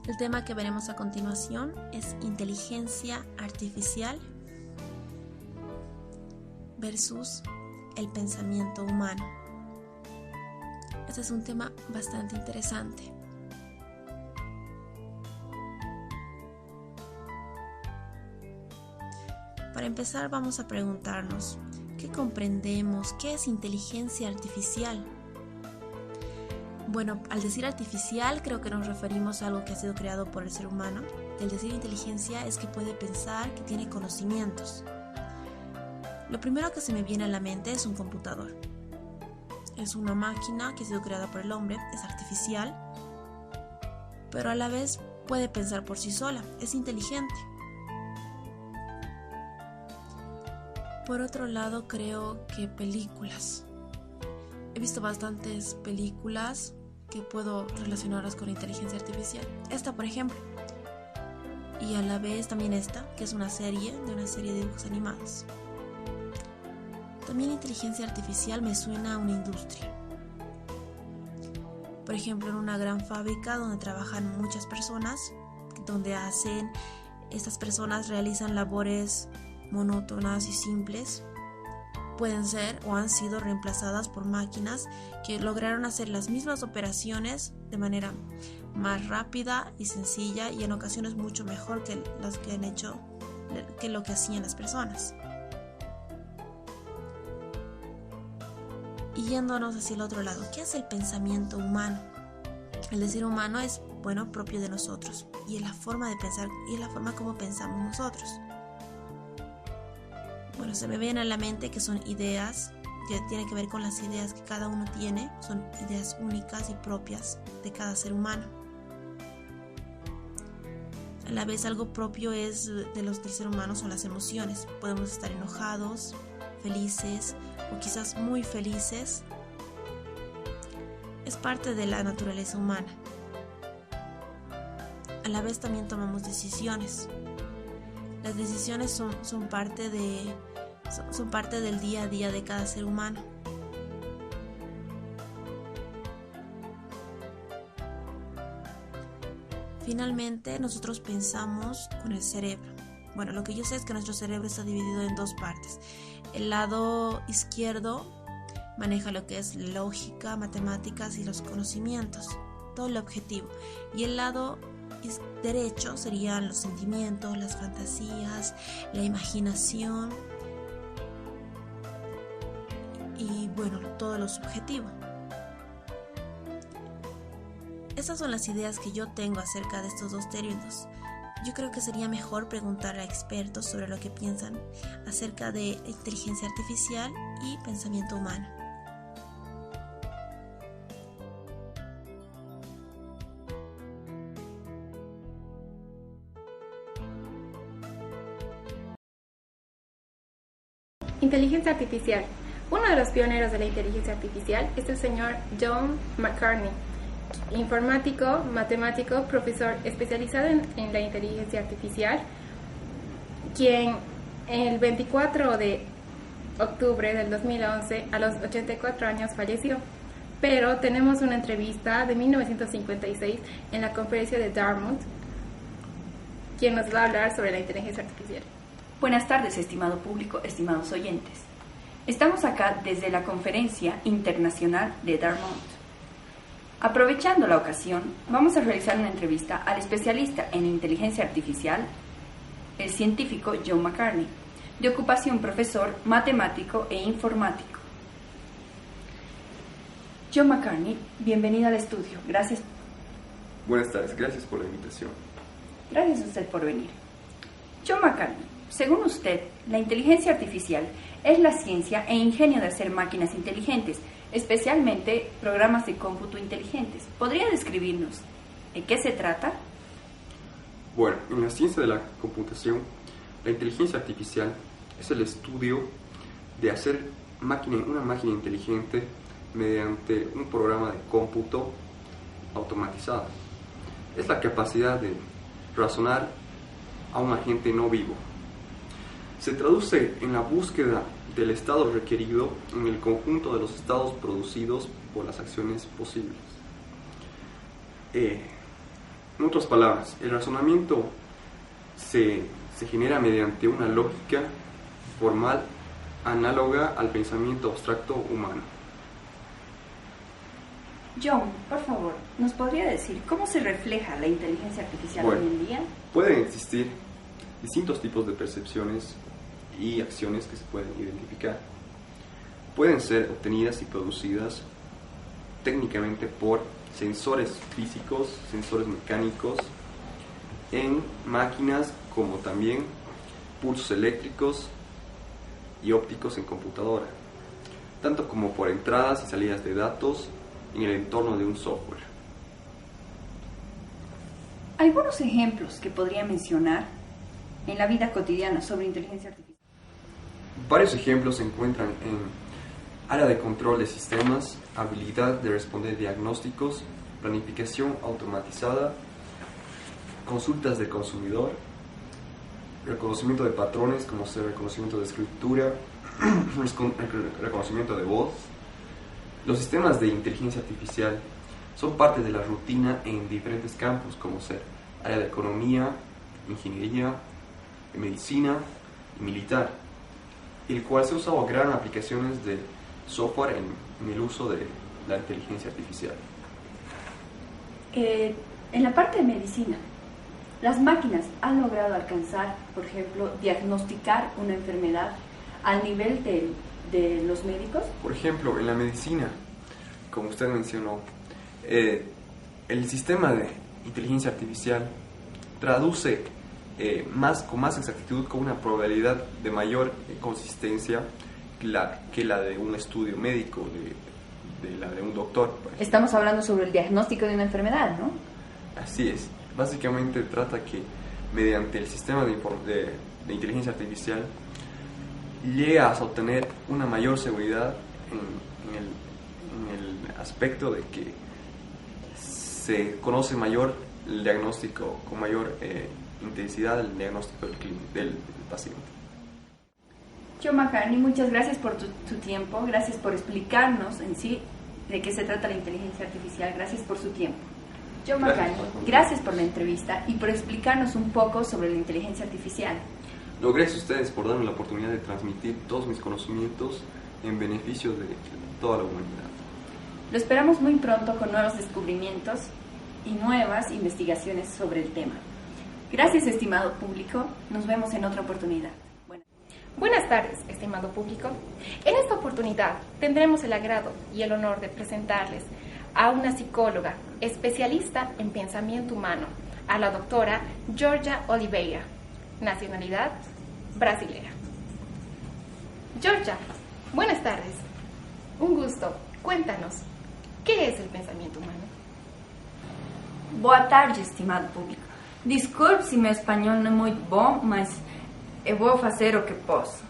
El tema que veremos a continuación es inteligencia artificial versus el pensamiento humano. Este es un tema bastante interesante. Para empezar, vamos a preguntarnos, ¿qué comprendemos? ¿Qué es inteligencia artificial? Bueno, al decir artificial creo que nos referimos a algo que ha sido creado por el ser humano. El decir inteligencia es que puede pensar, que tiene conocimientos. Lo primero que se me viene a la mente es un computador. Es una máquina que ha sido creada por el hombre, es artificial, pero a la vez puede pensar por sí sola, es inteligente. Por otro lado, creo que películas. He visto bastantes películas que puedo relacionarlas con inteligencia artificial. Esta, por ejemplo. Y a la vez también esta, que es una serie de dibujos animados. También inteligencia artificial me suena a una industria. Por ejemplo, en una gran fábrica donde trabajan muchas personas, donde estas personas realizan labores monótonas y simples, pueden ser o han sido reemplazadas por máquinas que lograron hacer las mismas operaciones de manera más rápida y sencilla y en ocasiones mucho mejor que las que han hecho, que lo que hacían las personas. Y yéndonos hacia el otro lado, ¿qué es el pensamiento humano? El decir humano es, propio de nosotros y es la forma de pensar y es la forma como pensamos nosotros. Se me viene a la mente que son ideas, que tiene que ver con las ideas que cada uno tiene, son ideas únicas y propias de cada ser humano. A la vez algo propio es del ser humano son las emociones. Podemos estar enojados, felices o quizás muy felices. Es parte de la naturaleza humana. A la vez también tomamos decisiones. Las decisiones son parte del día a día de cada ser humano. Finalmente, nosotros pensamos con el cerebro. Lo que yo sé es que nuestro cerebro está dividido en dos partes. El lado izquierdo maneja lo que es lógica, matemáticas y los conocimientos, todo lo objetivo. Y el lado derecho serían los sentimientos, las fantasías, la imaginación y todo lo subjetivo. Estas son las ideas que yo tengo acerca de estos dos términos. Yo creo que sería mejor preguntar a expertos sobre lo que piensan acerca de inteligencia artificial y pensamiento humano. Inteligencia artificial. Uno de los pioneros de la inteligencia artificial es el señor John McCartney, informático, matemático, profesor especializado en la inteligencia artificial, quien el 24 de octubre del 2011, a los 84 años, falleció. Pero tenemos una entrevista de 1956 en la conferencia de Dartmouth, quien nos va a hablar sobre la inteligencia artificial. Buenas tardes, estimado público, estimados oyentes. Estamos acá desde la Conferencia Internacional de Dartmouth. Aprovechando la ocasión, vamos a realizar una entrevista al especialista en inteligencia artificial, el científico John McCartney, de ocupación profesor, matemático e informático. John McCartney, bienvenido al estudio. Gracias. Buenas tardes, gracias por la invitación. Gracias a usted por venir. John McCartney, según usted, la inteligencia artificial es la ciencia e ingenio de hacer máquinas inteligentes, especialmente programas de cómputo inteligentes. ¿Podría describirnos de qué se trata? Bueno, en la ciencia de la computación, la inteligencia artificial es el estudio de hacer una máquina inteligente mediante un programa de cómputo automatizado. Es la capacidad de razonar a un agente no vivo. Se traduce en la búsqueda del estado requerido en el conjunto de los estados producidos por las acciones posibles. En otras palabras, el razonamiento se genera mediante una lógica formal análoga al pensamiento abstracto humano. John, por favor, ¿nos podría decir cómo se refleja la inteligencia artificial hoy en día? Pueden existir distintos tipos de percepciones y acciones que se pueden identificar. Pueden ser obtenidas y producidas técnicamente por sensores físicos, sensores mecánicos, en máquinas, como también pulsos eléctricos y ópticos en computadora, tanto como por entradas y salidas de datos en el entorno de un software. ¿Algunos ejemplos que podría mencionar en la vida cotidiana sobre inteligencia artificial? Varios ejemplos se encuentran en área de control de sistemas, habilidad de responder diagnósticos, planificación automatizada, consultas del consumidor, reconocimiento de patrones como ser reconocimiento de escritura, reconocimiento de voz. Los sistemas de inteligencia artificial son parte de la rutina en diferentes campos, como ser área de economía, ingeniería, medicina y militar, el cual se ha usado gran aplicaciones de software en el uso de la inteligencia artificial. En la parte de medicina, las máquinas han logrado alcanzar, por ejemplo, diagnosticar una enfermedad al nivel de los médicos. Por ejemplo, en la medicina, como usted mencionó, el sistema de inteligencia artificial traduce con más exactitud, con una probabilidad de mayor consistencia que la de un estudio médico, de la de un doctor. Estamos hablando sobre el diagnóstico de una enfermedad, ¿no? Así es. Básicamente trata que mediante el sistema de inteligencia artificial llegas a obtener una mayor seguridad en el aspecto de que se conoce mayor el diagnóstico, con mayor intensidad el diagnóstico del paciente. John McCartney, muchas gracias por tu tiempo, gracias por explicarnos en sí de qué se trata la inteligencia artificial, gracias por su tiempo. John McCartney, gracias por la entrevista y por explicarnos un poco sobre la inteligencia artificial. No, gracias a ustedes por darme la oportunidad de transmitir todos mis conocimientos en beneficio de toda la humanidad. Lo esperamos muy pronto con nuevos descubrimientos y nuevas investigaciones sobre el tema. Gracias, estimado público. Nos vemos en otra oportunidad. Buenas tardes, estimado público. En esta oportunidad tendremos el agrado y el honor de presentarles a una psicóloga especialista en pensamiento humano, a la doctora Georgia Oliveira, nacionalidad brasilera. Georgia, buenas tardes. Un gusto. Cuéntanos, ¿qué es el pensamiento humano? Boa tarde, estimado público. Desculpe se meu espanhol não é muito bom, mas eu vou fazer o que posso.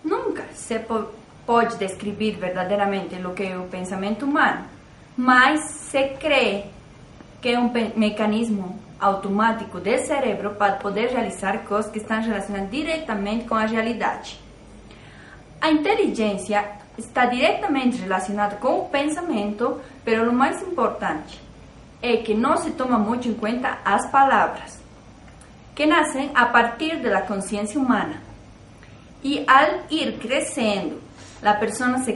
Nunca se pode descrever verdadeiramente o que é o pensamento humano, mas se crê que é um mecanismo automático do cérebro para poder realizar coisas que estão relacionadas diretamente com a realidade. A inteligência está diretamente relacionada com o pensamento, mas o mais importante é que não se toma muito em conta as palavras, que nascem a partir da consciência humana. E ao ir crescendo, a pessoa se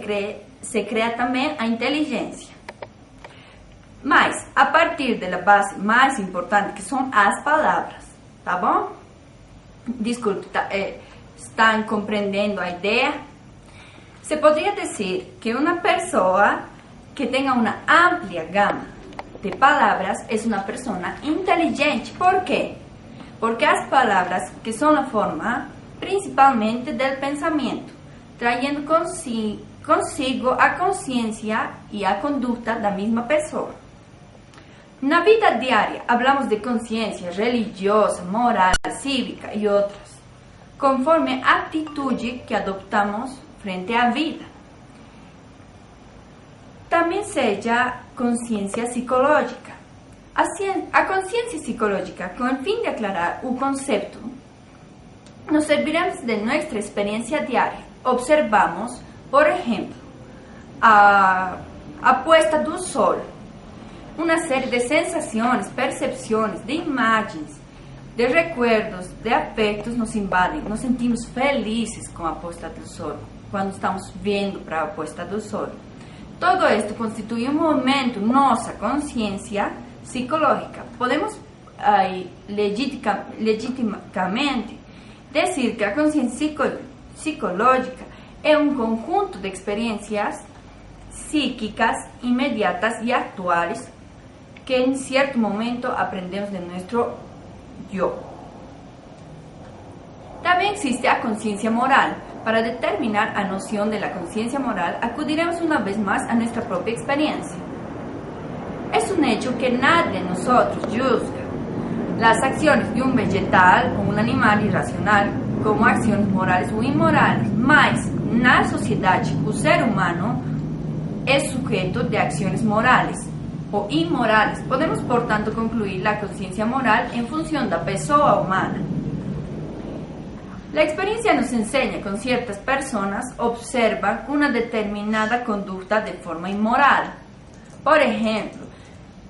cria também a inteligência. Mas, a partir da base mais importante, que são as palavras, tá bom? Desculpe, estão compreendendo a ideia? Se poderia dizer que uma pessoa que tenha uma ampla gama de palavras é uma pessoa inteligente. Por quê? Porque as palavras que são a forma principalmente do pensamento, trazendo consigo a consciência e a conduta da mesma pessoa. Na vida diária, falamos de consciência religiosa, moral, cívica e outras, conforme a atitude que adoptamos frente à vida. Também seja consciência psicológica. A consciência psicológica, com o fim de aclarar o conceito, nos serviremos de nossa experiência diária. Observamos, por exemplo, a puesta do sol. una serie de sensaciones, percepciones, de imágenes, de recuerdos, de afectos nos invaden. Nos sentimos felices com a posta do sol, quando estamos vendo para a posta do sol. Todo esto constituye un momento en nuestra conciencia psicológica. Podemos legítimamente decir que la conciencia psicológica es un conjunto de experiencias psíquicas inmediatas y actuales que en cierto momento aprendemos de nuestro yo. También existe la conciencia moral. Para determinar la noción de la conciencia moral, acudiremos una vez más a nuestra propia experiencia. Es un hecho que nadie de nosotros juzga las acciones de un vegetal o un animal irracional como acciones morales o inmorales, mas na sociedade o ser humano es sujeto de acciones morales o inmorales. Podemos, por tanto, concluir la conciencia moral en función da pessoa humana. La experiencia nos enseña que ciertas personas observan una determinada conducta de forma inmoral. Por ejemplo,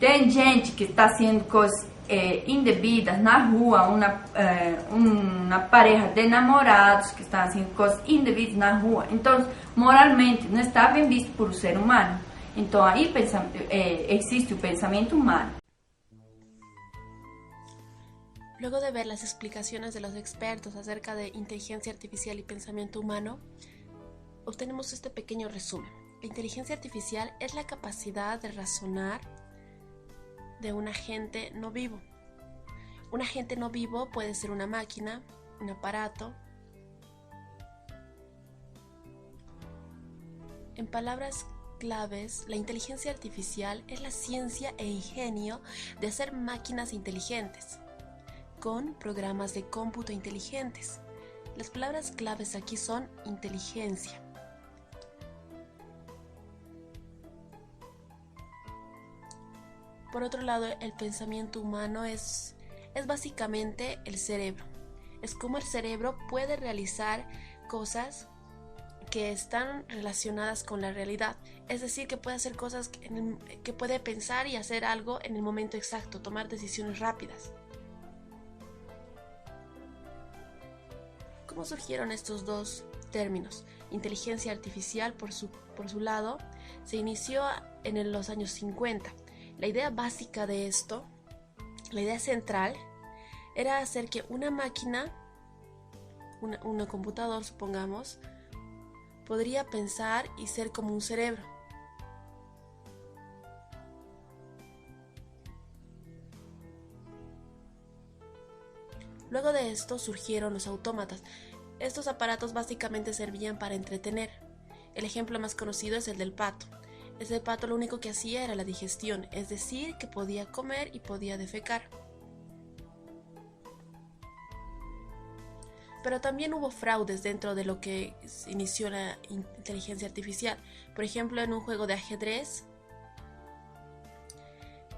tem gente que está haciendo cosas indebidas na rua, uma pareja de namorados que estão haciendo cosas indebidas na rua. Então, moralmente, não está bem visto por o ser humano. Então, aí existe o pensamento humano. Luego de ver las explicaciones de los expertos acerca de inteligencia artificial y pensamiento humano, obtenemos este pequeño resumen. La inteligencia artificial es la capacidad de razonar de un agente no vivo. Un agente no vivo puede ser una máquina, un aparato. En palabras claves, la inteligencia artificial es la ciencia e ingenio de hacer máquinas inteligentes con programas de cómputo inteligentes. Las palabras claves aquí son inteligencia. Por otro lado, el pensamiento humano es básicamente el cerebro. Es como el cerebro puede realizar cosas que están relacionadas con la realidad. Es decir, que puede hacer cosas que puede pensar y hacer algo en el momento exacto, tomar decisiones rápidas. ¿Cómo surgieron estos dos términos? Inteligencia artificial, por su lado, se inició en los años 50. La idea básica de esto, la idea central, era hacer que una máquina, un computador, supongamos, podría pensar y ser como un cerebro. Luego de esto surgieron los autómatas. Estos aparatos básicamente servían para entretener. El ejemplo más conocido es el del pato. Ese pato lo único que hacía era la digestión, es decir, que podía comer y podía defecar. Pero también hubo fraudes dentro de lo que inició la inteligencia artificial. Por ejemplo, en un juego de ajedrez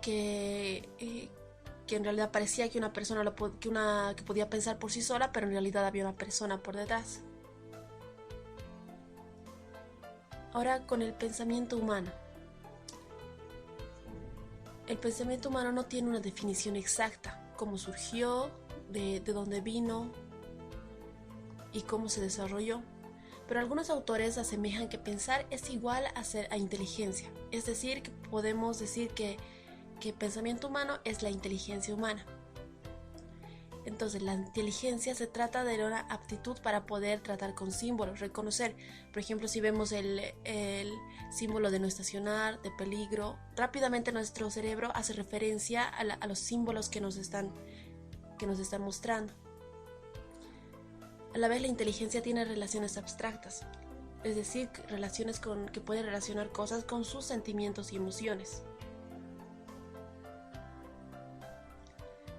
que en realidad parecía que una persona que podía pensar por sí sola, pero en realidad había una persona por detrás. Ahora, con el pensamiento humano. El pensamiento humano no tiene una definición exacta, cómo surgió, de dónde vino y cómo se desarrolló. Pero algunos autores asemejan que pensar es igual a inteligencia. Es decir, que podemos decir que pensamiento humano es la inteligencia humana. Entonces, la inteligencia se trata de una aptitud para poder tratar con símbolos, reconocer. Por ejemplo, si vemos el símbolo de no estacionar, de peligro, rápidamente nuestro cerebro hace referencia a los símbolos que nos están mostrando. A la vez, la inteligencia tiene relaciones abstractas, es decir, relaciones que puede relacionar cosas con sus sentimientos y emociones.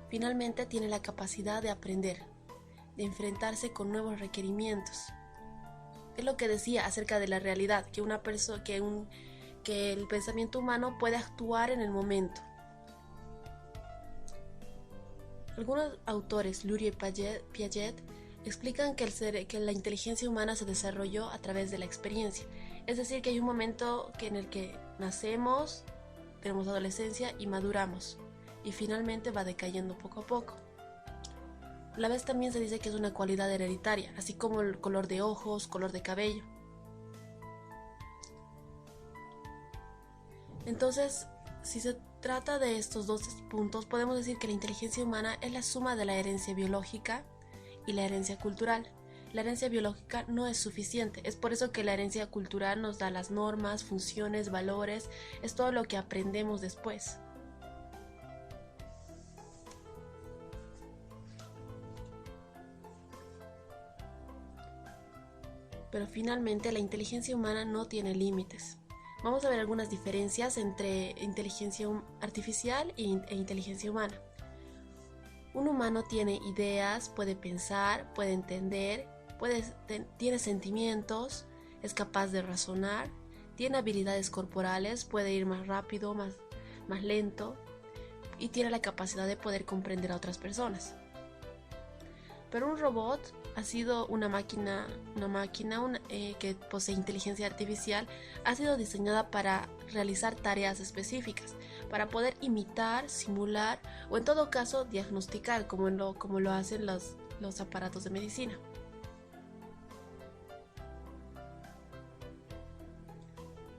Finalmente, tiene la capacidad de aprender, de enfrentarse con nuevos requerimientos. Es lo que decía acerca de la realidad, que el pensamiento humano puede actuar en el momento. Algunos autores, Lurie y Piaget, explican que la inteligencia humana se desarrolló a través de la experiencia. Es decir, que hay un momento en el que nacemos tenemos adolescencia y maduramos, y finalmente va decayendo poco a poco. A la vez también se dice que es una cualidad hereditaria, así como el color de ojos, color de cabello. Entonces, si se trata de estos dos puntos, podemos decir que la inteligencia humana es la suma de la herencia biológica y la herencia cultural. La herencia biológica no es suficiente, es por eso que la herencia cultural nos da las normas, funciones, valores, es todo lo que aprendemos después. Pero finalmente la inteligencia humana no tiene límites. Vamos a ver algunas diferencias entre inteligencia artificial e inteligencia humana. Un humano tiene ideas, puede pensar, puede entender, tiene sentimientos, es capaz de razonar, tiene habilidades corporales, puede ir más rápido, más lento y tiene la capacidad de poder comprender a otras personas. Pero un robot ha sido una máquina que posee inteligencia artificial, ha sido diseñada para realizar tareas específicas, para poder imitar, simular o en todo caso diagnosticar como lo hacen los aparatos de medicina.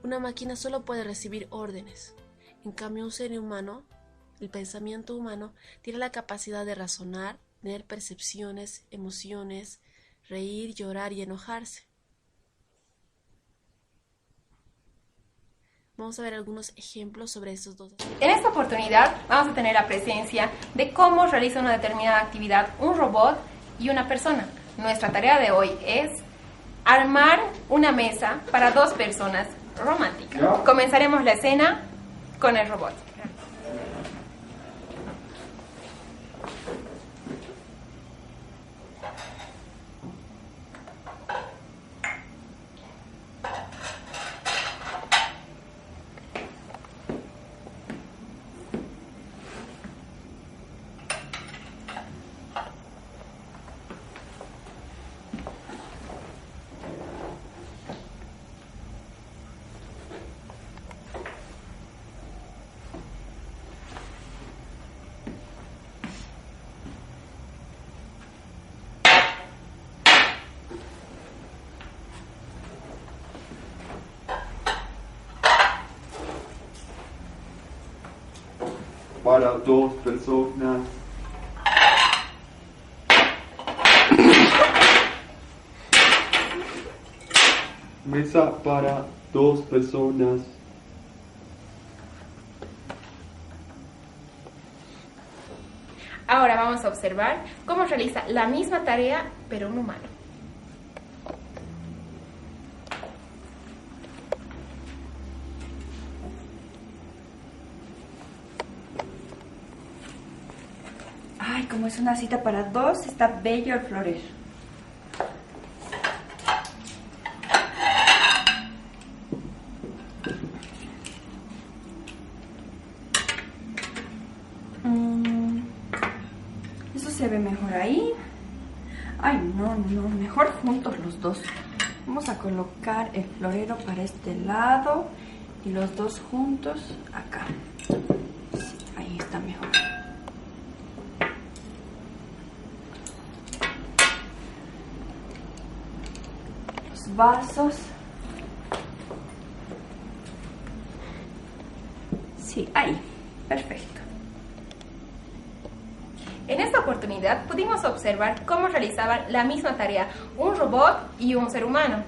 Una máquina solo puede recibir órdenes, en cambio un ser humano, el pensamiento humano, tiene la capacidad de razonar, tener percepciones, emociones, reír, llorar y enojarse. Vamos a ver algunos ejemplos sobre estos dos. En esta oportunidad vamos a tener la presencia de cómo realiza una determinada actividad un robot y una persona. Nuestra tarea de hoy es armar una mesa para 2 personas románticas. Comenzaremos la escena con el robot. Para 2 personas. Mesa para 2 personas. Ahora vamos a observar cómo realiza la misma tarea, pero un humano. Ay, como es una cita para 2, está bello el florer. Eso se ve mejor ahí. Ay, no, mejor juntos los dos. Vamos a colocar el florero para este lado y los dos juntos acá. Sí, ahí está mejor. Vasos. Sí, ahí, perfecto. En esta oportunidad pudimos observar cómo realizaban la misma tarea un robot y un ser humano.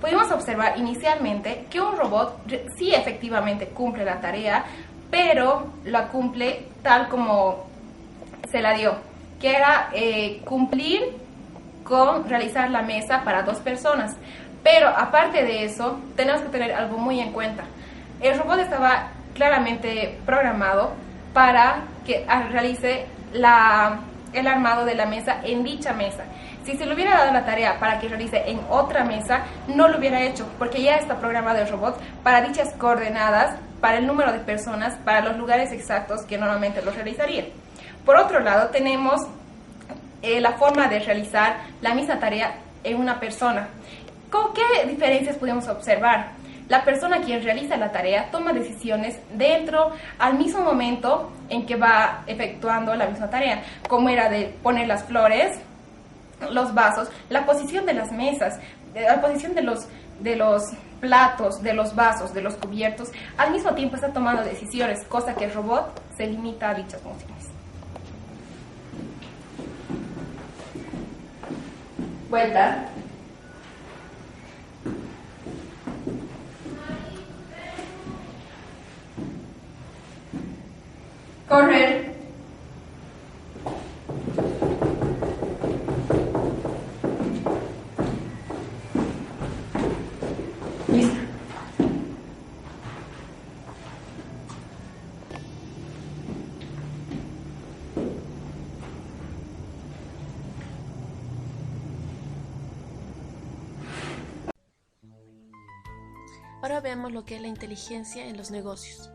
Pudimos observar inicialmente que un robot sí efectivamente cumple la tarea, pero la cumple tal como se la dio, que era cumplir con realizar la mesa para 2 personas. Pero aparte de eso, tenemos que tener algo muy en cuenta. El robot estaba claramente programado para que realice el armado de la mesa en dicha mesa. Si se le hubiera dado la tarea para que realice en otra mesa, no lo hubiera hecho, porque ya está programado el robot para dichas coordenadas, para el número de personas, para los lugares exactos que normalmente lo realizaría. Por otro lado, tenemos la forma de realizar la misma tarea en una persona. ¿Con qué diferencias podemos observar? la persona quien realiza la tarea toma decisiones dentro al mismo momento en que va efectuando la misma tarea, como era de poner las flores, los vasos, la posición de las mesas, la posición de los platos, de los vasos, de los cubiertos. Al mismo tiempo está tomando decisiones, cosa que el robot se limita a dichas funciones. Vuelta. Correr. Lista. Ahora veamos lo que es la inteligencia en los negocios.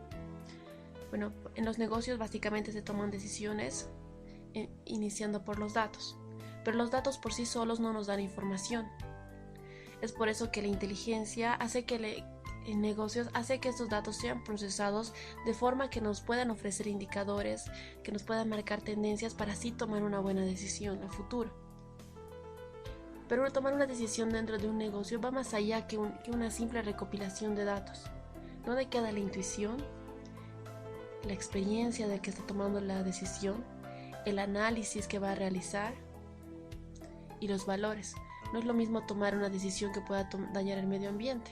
Bueno, en los negocios básicamente se toman decisiones iniciando por los datos, pero los datos por sí solos no nos dan información. Es por eso que la inteligencia en negocios hace que estos datos sean procesados de forma que nos puedan ofrecer indicadores, que nos puedan marcar tendencias para así tomar una buena decisión a futuro. Pero tomar una decisión dentro de un negocio va más allá que una simple recopilación de datos. No le queda la intuición, la experiencia del que está tomando la decisión, el análisis que va a realizar y los valores. No es lo mismo tomar una decisión que pueda dañar el medio ambiente.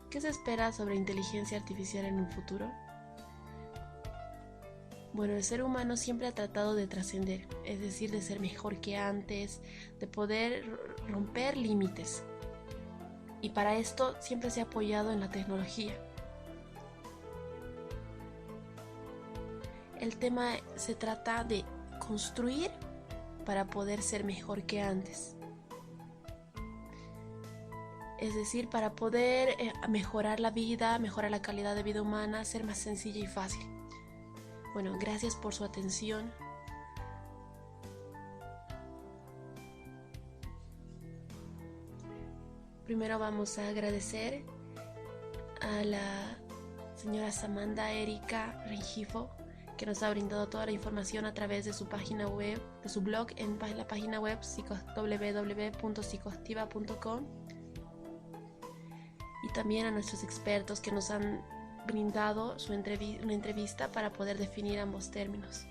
¿Qué se espera sobre inteligencia artificial en un futuro? Bueno, el ser humano siempre ha tratado de trascender, es decir, de ser mejor que antes, de poder romper límites. Y para esto siempre se ha apoyado en la tecnología. El tema se trata de construir para poder ser mejor que antes. Es decir, para poder mejorar la vida, mejorar la calidad de vida humana, ser más sencilla y fácil. Bueno, gracias por su atención. Primero vamos a agradecer a la señora Samantha Erika Rengifo, que nos ha brindado toda la información a través de su página web, de su blog en la página web www.psicoactiva.com, y también a nuestros expertos que nos han brindado una entrevista para poder definir ambos términos.